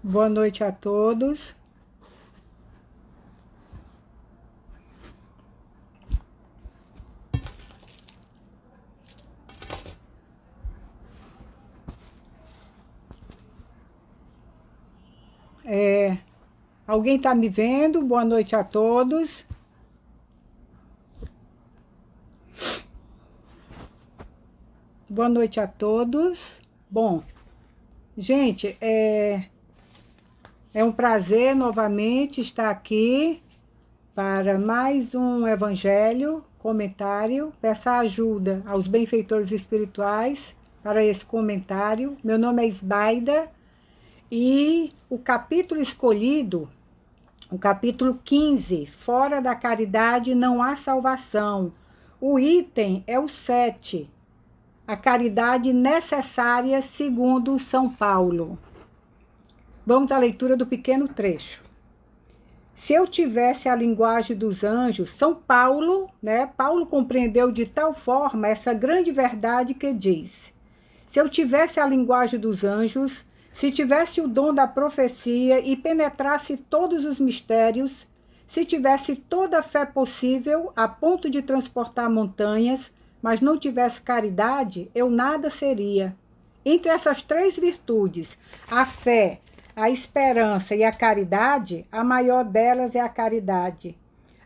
Boa noite a todos. Alguém está me vendo? Boa noite a todos. Boa noite a todos. Bom, gente, é um prazer novamente estar aqui para mais um evangelho, comentário. Peço ajuda aos benfeitores espirituais para esse comentário. Meu nome é Isbaida e o capítulo escolhido, o capítulo 15, fora da caridade não há salvação. O item é o 7, a caridade necessária segundo São Paulo. Vamos à leitura do pequeno trecho. Se eu tivesse a linguagem dos anjos, São Paulo, Paulo compreendeu de tal forma essa grande verdade que diz: se eu tivesse a linguagem dos anjos, se tivesse o dom da profecia e penetrasse todos os mistérios, se tivesse toda a fé possível a ponto de transportar montanhas, mas não tivesse caridade, eu nada seria. Entre essas três virtudes, a fé, a esperança e a caridade, a maior delas é a caridade.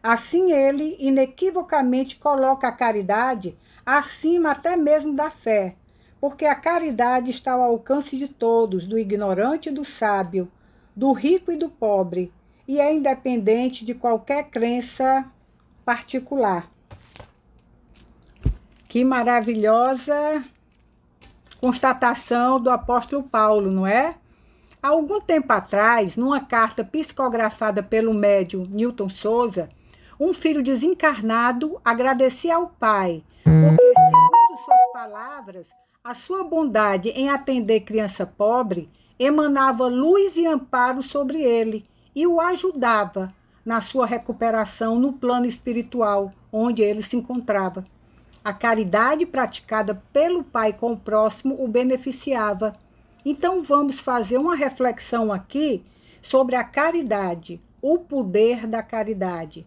Assim ele inequivocamente coloca a caridade acima até mesmo da fé, porque a caridade está ao alcance de todos, do ignorante e do sábio, do rico e do pobre, e é independente de qualquer crença particular. Que maravilhosa constatação do apóstolo Paulo, não é? Há algum tempo atrás, numa carta psicografada pelo médium Newton Souza, um filho desencarnado agradecia ao pai, porque, segundo suas palavras, a sua bondade em atender criança pobre emanava luz e amparo sobre ele e o ajudava na sua recuperação no plano espiritual, onde ele se encontrava. A caridade praticada pelo pai com o próximo o beneficiava. Então vamos fazer uma reflexão aqui sobre a caridade, o poder da caridade.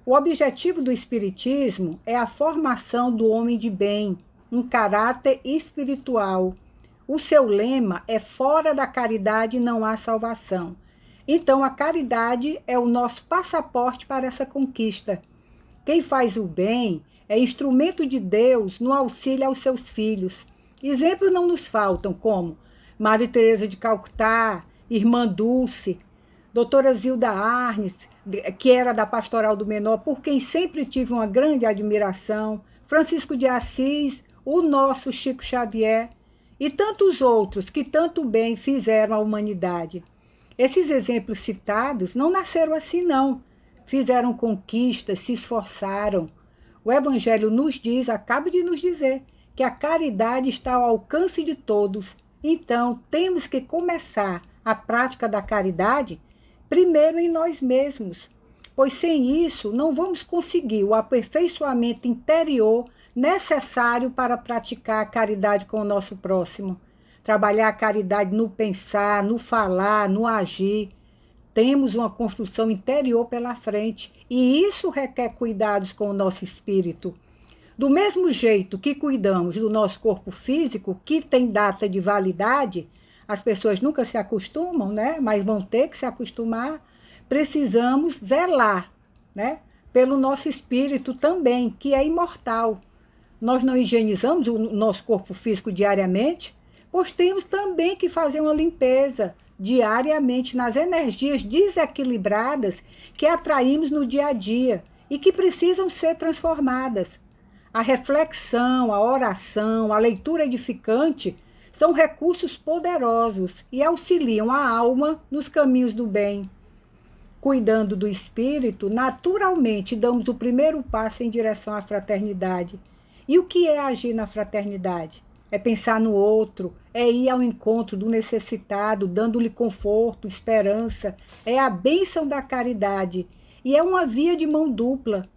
O objetivo do Espiritismo é a formação do homem de bem, um caráter espiritual. O seu lema é: fora da caridade não há salvação. Então a caridade é o nosso passaporte para essa conquista. Quem faz o bem é instrumento de Deus no auxílio aos seus filhos. Exemplos não nos faltam, como Maria Teresa de Calcutá, Irmã Dulce, doutora Zilda Arnes, que era da Pastoral do Menor, por quem sempre tive uma grande admiração, Francisco de Assis, o nosso Chico Xavier e tantos outros que tanto bem fizeram à humanidade. Esses exemplos citados não nasceram assim, não. Fizeram conquistas, se esforçaram. O Evangelho nos diz, acaba de nos dizer, que a caridade está ao alcance de todos. Então, temos que começar a prática da caridade primeiro em nós mesmos, pois sem isso não vamos conseguir o aperfeiçoamento interior necessário para praticar a caridade com o nosso próximo. Trabalhar a caridade no pensar, no falar, no agir. Temos uma construção interior pela frente e isso requer cuidados com o nosso espírito. Do mesmo jeito que cuidamos do nosso corpo físico, que tem data de validade, as pessoas nunca se acostumam, mas vão ter que se acostumar, precisamos zelar, pelo nosso espírito também, que é imortal. Nós não higienizamos o nosso corpo físico diariamente, pois temos também que fazer uma limpeza diariamente nas energias desequilibradas que atraímos no dia a dia e que precisam ser transformadas. A reflexão, a oração, a leitura edificante são recursos poderosos e auxiliam a alma nos caminhos do bem. Cuidando do espírito, naturalmente damos o primeiro passo em direção à fraternidade. E o que é agir na fraternidade? É pensar no outro, é ir ao encontro do necessitado, dando-lhe conforto, esperança. É a bênção da caridade e é uma via de mão dupla.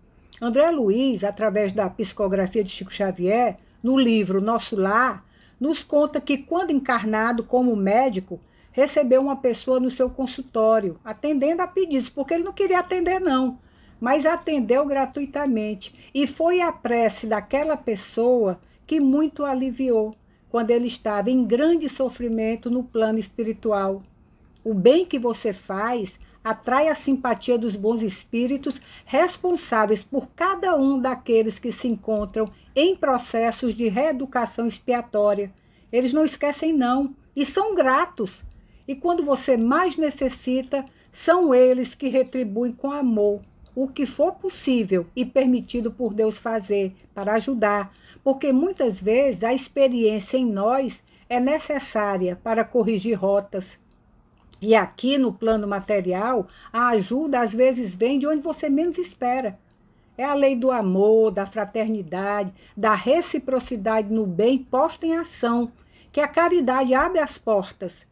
André Luiz, através da psicografia de Chico Xavier, no livro Nosso Lar, nos conta que, quando encarnado como médico, recebeu uma pessoa no seu consultório, atendendo a pedidos, porque ele não queria atender não, mas atendeu gratuitamente. E foi a prece daquela pessoa que muito aliviou, quando ele estava em grande sofrimento no plano espiritual. O bem que você faz atrai a simpatia dos bons espíritos responsáveis por cada um daqueles que se encontram em processos de reeducação expiatória. Eles não esquecem não e são gratos. E quando você mais necessita, são eles que retribuem com amor o que for possível e permitido por Deus fazer para ajudar, porque muitas vezes a experiência em nós é necessária para corrigir rotas. E aqui no plano material, a ajuda às vezes vem de onde você menos espera. É a lei do amor, da fraternidade, da reciprocidade no bem posta em ação, que a caridade abre as portas.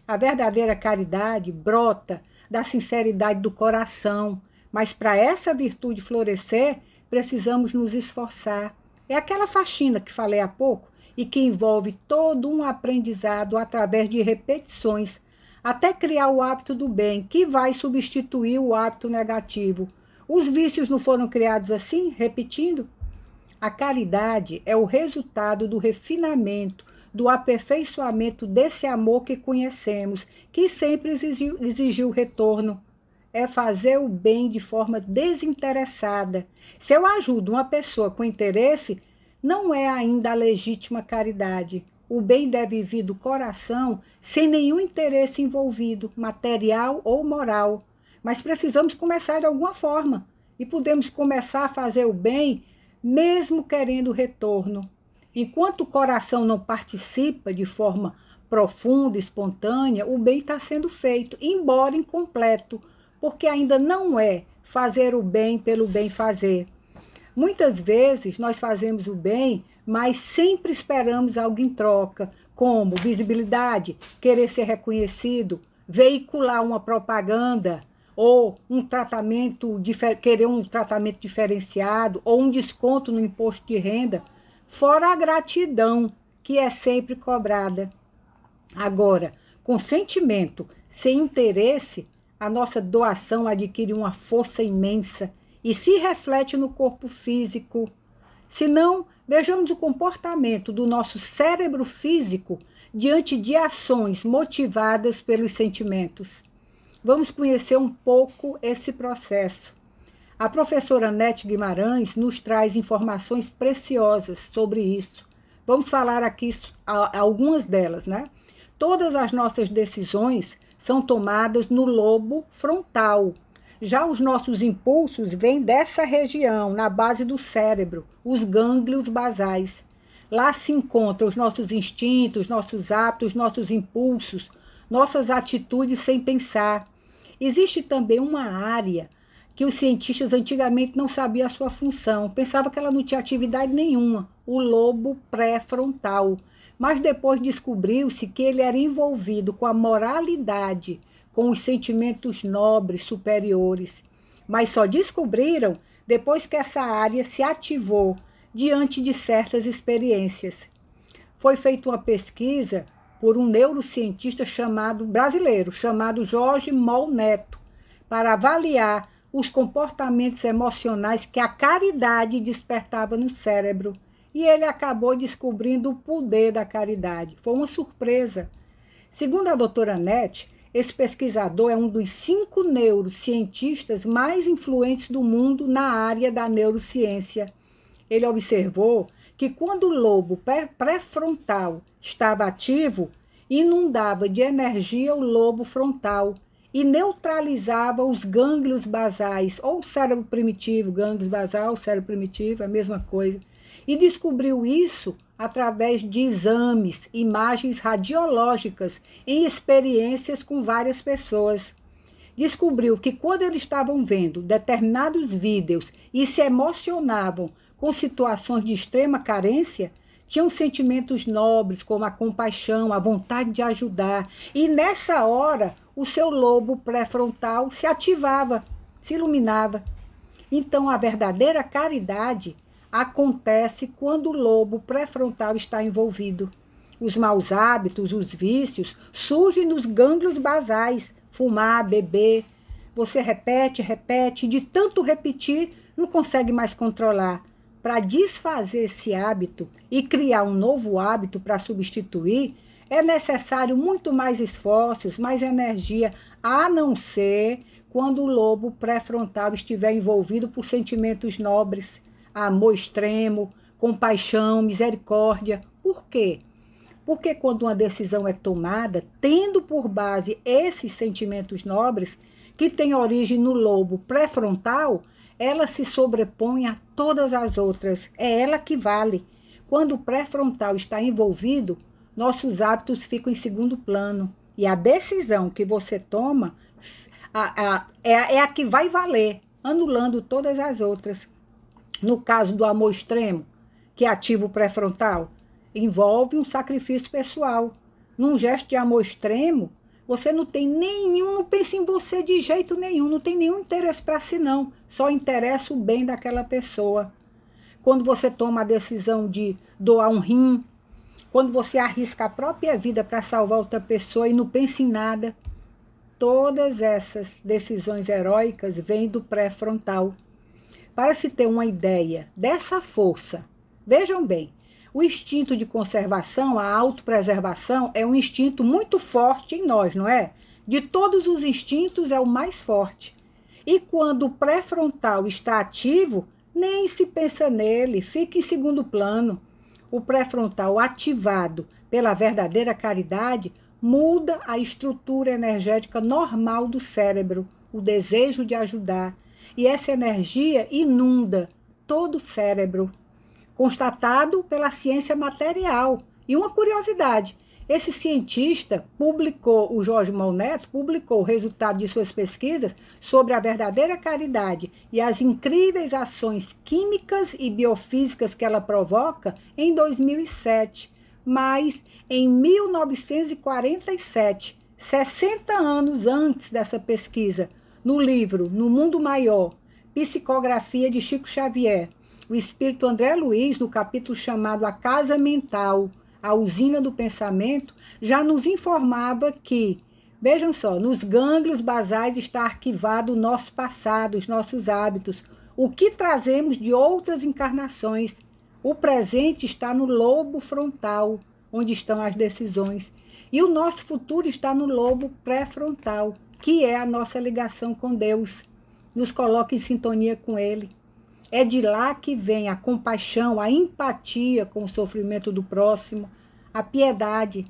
A verdadeira caridade brota da sinceridade do coração, mas para essa virtude florescer, precisamos nos esforçar. É aquela faxina que falei há pouco e que envolve todo um aprendizado através de repetições, até criar o hábito do bem, que vai substituir o hábito negativo. Os vícios não foram criados assim, repetindo? A caridade é o resultado do refinamento, do aperfeiçoamento desse amor que conhecemos, que sempre exigiu retorno. É fazer o bem de forma desinteressada. Se eu ajudo uma pessoa com interesse, não é ainda a legítima caridade. O bem deve vir do coração, sem nenhum interesse envolvido, material ou moral. Mas precisamos começar de alguma forma. E podemos começar a fazer o bem, mesmo querendo retorno. Enquanto o coração não participa de forma profunda, espontânea, o bem está sendo feito, embora incompleto, porque ainda não é fazer o bem pelo bem fazer. Muitas vezes nós fazemos o bem, mas sempre esperamos algo em troca, como visibilidade, querer ser reconhecido, veicular uma propaganda, ou querer um tratamento diferenciado, ou um desconto no imposto de renda, fora a gratidão, que é sempre cobrada. Agora, com sentimento, sem interesse, a nossa doação adquire uma força imensa e se reflete no corpo físico. Se não, vejamos o comportamento do nosso cérebro físico diante de ações motivadas pelos sentimentos. Vamos conhecer um pouco esse processo. A professora Nete Guimarães nos traz informações preciosas sobre isso. Vamos falar aqui algumas delas, né? Todas as nossas decisões são tomadas no lobo frontal. Já os nossos impulsos vêm dessa região, na base do cérebro, os gânglios basais. Lá se encontram os nossos instintos, nossos hábitos, nossos impulsos, nossas atitudes sem pensar. Existe também uma área que os cientistas antigamente não sabiam a sua função, pensavam que ela não tinha atividade nenhuma, o lobo pré-frontal. Mas depois descobriu-se que ele era envolvido com a moralidade, com os sentimentos nobres, superiores. Mas só descobriram depois que essa área se ativou diante de certas experiências. Foi feita uma pesquisa por um neurocientista brasileiro, chamado Jorge Moll Neto, para avaliar os comportamentos emocionais que a caridade despertava no cérebro. E ele acabou descobrindo o poder da caridade. Foi uma surpresa. Segundo a doutora Nete, esse pesquisador é um dos 5 neurocientistas mais influentes do mundo na área da neurociência. Ele observou que quando o lobo pré-frontal estava ativo, inundava de energia o lobo frontal e neutralizava os gânglios basais, ou o cérebro primitivo, gânglios basal, cérebro primitivo, a mesma coisa. E descobriu isso através de exames, imagens radiológicas em experiências com várias pessoas. Descobriu que quando eles estavam vendo determinados vídeos e se emocionavam com situações de extrema carência, tinham sentimentos nobres como a compaixão, a vontade de ajudar. E nessa hora, o seu lobo pré-frontal se ativava, se iluminava. Então, a verdadeira caridade acontece quando o lobo pré-frontal está envolvido. Os maus hábitos, os vícios, surgem nos gânglios basais. Fumar, beber. Você repete, repete, de tanto repetir, não consegue mais controlar. Para desfazer esse hábito e criar um novo hábito para substituir, é necessário muito mais esforços, mais energia, a não ser quando o lobo pré-frontal estiver envolvido por sentimentos nobres, amor extremo, compaixão, misericórdia. Por quê? Porque quando uma decisão é tomada, tendo por base esses sentimentos nobres, que têm origem no lobo pré-frontal, ela se sobrepõe a todas as outras. É ela que vale. Quando o pré-frontal está envolvido, nossos hábitos ficam em segundo plano. E a decisão que você toma é a que vai valer, anulando todas as outras. No caso do amor extremo, que ativa o pré-frontal, envolve um sacrifício pessoal. Num gesto de amor extremo, você não tem nenhum, não pensa em você de jeito nenhum, não tem nenhum interesse para si, não. Só interessa o bem daquela pessoa. Quando você toma a decisão de doar um rim, quando você arrisca a própria vida para salvar outra pessoa e não pensa em nada, todas essas decisões heróicas vêm do pré-frontal. Para se ter uma ideia dessa força, vejam bem, o instinto de conservação, a autopreservação, é um instinto muito forte em nós, não é? De todos os instintos, é o mais forte. E quando o pré-frontal está ativo, nem se pensa nele, fica em segundo plano. O pré-frontal ativado pela verdadeira caridade muda a estrutura energética normal do cérebro, o desejo de ajudar. E essa energia inunda todo o cérebro. Constatado pela ciência material. E uma curiosidade, esse cientista o Jorge Malneto, publicou o resultado de suas pesquisas sobre a verdadeira caridade e as incríveis ações químicas e biofísicas que ela provoca em 2007. Mas, em 1947, 60 anos antes dessa pesquisa, no livro No Mundo Maior, Psicografia de Chico Xavier, o espírito André Luiz, no capítulo chamado A Casa Mental, a Usina do Pensamento, já nos informava que, vejam só, nos gânglios basais está arquivado o nosso passado, os nossos hábitos, o que trazemos de outras encarnações. O presente está no lobo frontal, onde estão as decisões. E o nosso futuro está no lobo pré-frontal, que é a nossa ligação com Deus. Nos coloca em sintonia com Ele. É de lá que vem a compaixão, a empatia com o sofrimento do próximo, a piedade.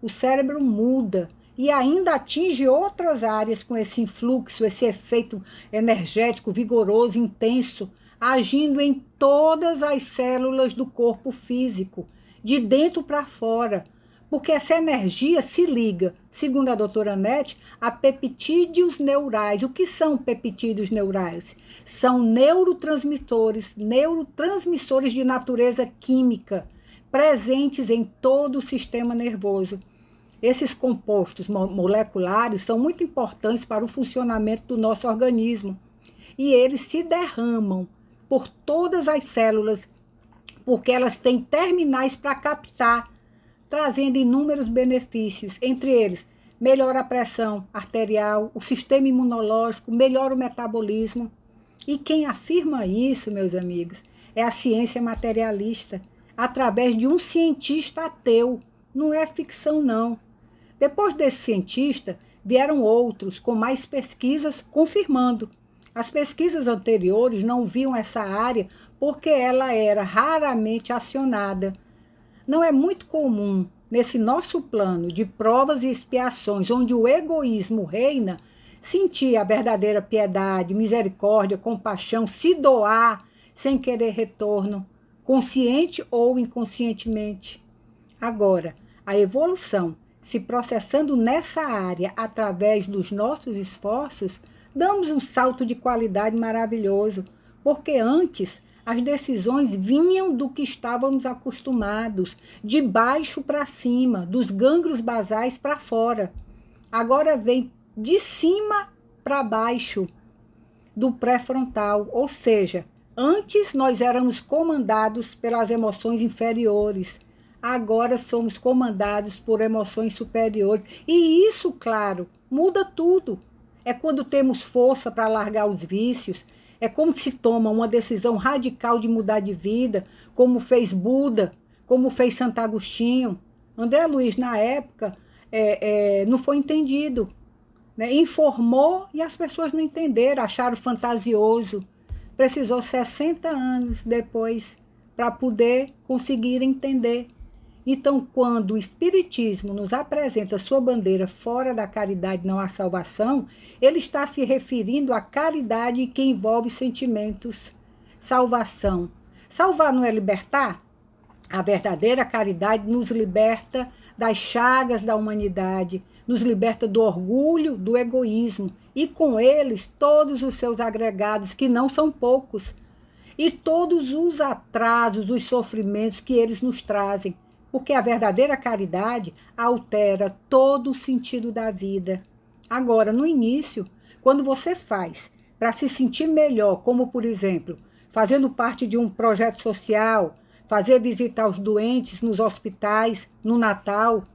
O cérebro muda e ainda atinge outras áreas com esse influxo, esse efeito energético, vigoroso, intenso, agindo em todas as células do corpo físico, de dentro para fora, porque essa energia se liga, segundo a doutora Anete, a peptídeos neurais. O que são peptídeos neurais? São neurotransmissores de natureza química, presentes em todo o sistema nervoso. Esses compostos moleculares são muito importantes para o funcionamento do nosso organismo e eles se derramam por todas as células, porque elas têm terminais para captar, trazendo inúmeros benefícios, entre eles, melhora a pressão arterial, o sistema imunológico, melhora o metabolismo. E quem afirma isso, meus amigos, é a ciência materialista, através de um cientista ateu. Não é ficção, não. Depois desse cientista, vieram outros com mais pesquisas confirmando. As pesquisas anteriores não viam essa área porque ela era raramente acionada. Não é muito comum, nesse nosso plano de provas e expiações, onde o egoísmo reina, sentir a verdadeira piedade, misericórdia, compaixão, se doar sem querer retorno, consciente ou inconscientemente. Agora, a evolução, se processando nessa área através dos nossos esforços, damos um salto de qualidade maravilhoso, porque antes as decisões vinham do que estávamos acostumados, de baixo para cima, dos gânglios basais para fora. Agora vem de cima para baixo, do pré-frontal, ou seja, antes nós éramos comandados pelas emoções inferiores. agora somos comandados por emoções superiores. E isso, claro, muda tudo. É quando temos força para largar os vícios, é como se toma uma decisão radical de mudar de vida, como fez Buda, como fez Santo Agostinho. André Luiz, na época, não foi entendido, né? Informou e as pessoas não entenderam, acharam fantasioso. Precisou 60 anos depois para poder conseguir entender. Então, quando o Espiritismo nos apresenta sua bandeira fora da caridade, não há salvação, ele está se referindo à caridade que envolve sentimentos. Salvação. Salvar não é libertar? A verdadeira caridade nos liberta das chagas da humanidade, nos liberta do orgulho, do egoísmo, e com eles todos os seus agregados, que não são poucos, e todos os atrasos, os sofrimentos que eles nos trazem. Porque a verdadeira caridade altera todo o sentido da vida. Agora, no início, quando você faz para se sentir melhor, como, por exemplo, fazendo parte de um projeto social, fazer visita aos doentes nos hospitais, no Natal,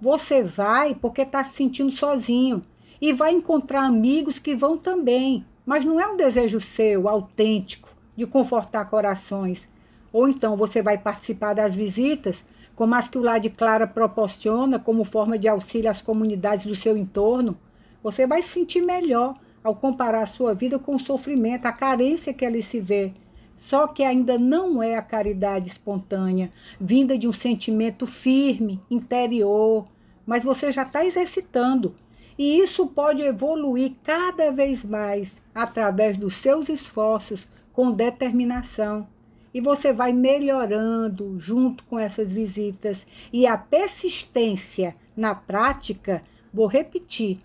você vai porque está se sentindo sozinho e vai encontrar amigos que vão também, mas não é um desejo seu, autêntico, de confortar corações. Ou então você vai participar das visitas como as que o Lar de Clara proporciona como forma de auxílio às comunidades do seu entorno, você vai se sentir melhor ao comparar a sua vida com o sofrimento, a carência que ali se vê. Só que ainda não é a caridade espontânea, vinda de um sentimento firme, interior, mas você já está exercitando. E isso pode evoluir cada vez mais através dos seus esforços com determinação. E você vai melhorando junto com essas visitas. E a persistência na prática, vou repetir,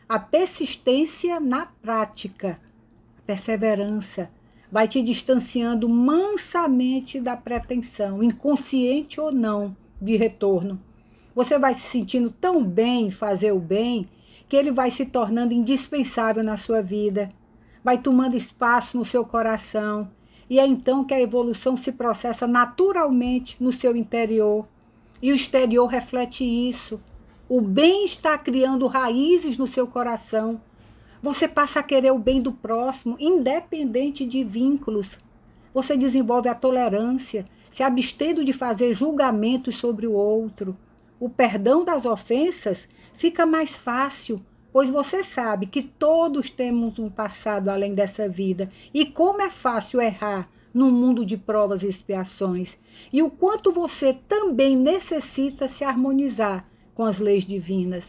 a persistência na prática, a perseverança, vai te distanciando mansamente da pretensão, inconsciente ou não, de retorno. Você vai se sentindo tão bem em fazer o bem, que ele vai se tornando indispensável na sua vida, vai tomando espaço no seu coração. E é então que a evolução se processa naturalmente no seu interior. E o exterior reflete isso. O bem está criando raízes no seu coração. Você passa a querer o bem do próximo, independente de vínculos. Você desenvolve a tolerância, se abstendo de fazer julgamentos sobre o outro. O perdão das ofensas fica mais fácil, pois você sabe que todos temos um passado além dessa vida. E como é fácil errar num mundo de provas e expiações. E o quanto você também necessita se harmonizar com as leis divinas.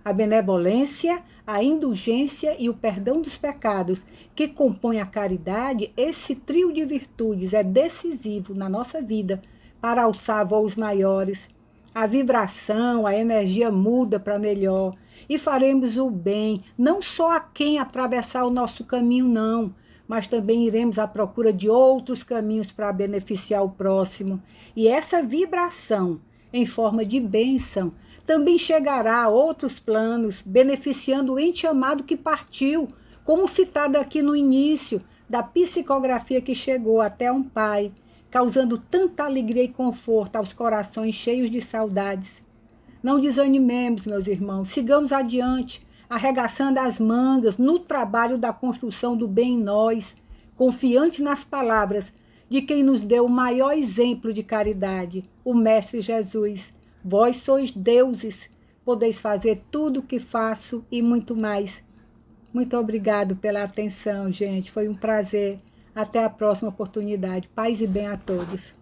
A benevolência, a indulgência e o perdão dos pecados que compõem a caridade, esse trio de virtudes é decisivo na nossa vida para alçar voos maiores. A vibração, a energia muda para melhor. E faremos o bem, não só a quem atravessar o nosso caminho, não, mas também iremos à procura de outros caminhos para beneficiar o próximo. E essa vibração, em forma de bênção, também chegará a outros planos, beneficiando o ente amado que partiu, como citado aqui no início da psicografia que chegou até um pai, causando tanta alegria e conforto aos corações cheios de saudades. Não desanimemos, meus irmãos, sigamos adiante, arregaçando as mangas no trabalho da construção do bem em nós, confiantes nas palavras de quem nos deu o maior exemplo de caridade, o Mestre Jesus. Vós sois deuses, podeis fazer tudo o que faço e muito mais. Muito obrigado pela atenção, gente. Foi um prazer. Até a próxima oportunidade. Paz e bem a todos.